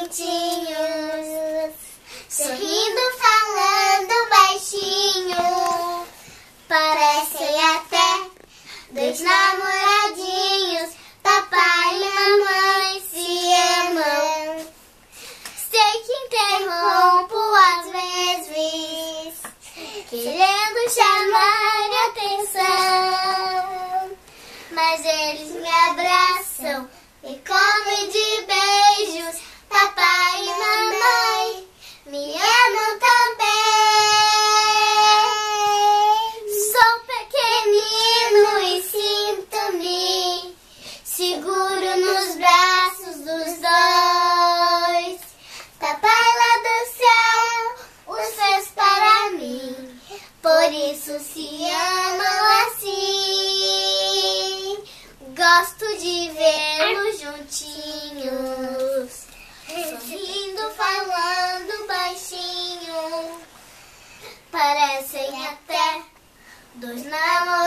juntinhos, sorrindo, falando baixinho. Parecem até dois namoradinhos, papai e mamãe se amam. Sei que interrompo às vezes, querendo chamar atenção, mas eles me abraçam e comem de beijos. Papai e mamãe me amam também. Sou pequenino e sinto-me seguro nos braços dos dois. Papai lá do céu os fez para mim, por isso se amam assim. Gosto de vê-los juntinhos, sorrindo, falando baixinho. Parecem até dois namorados.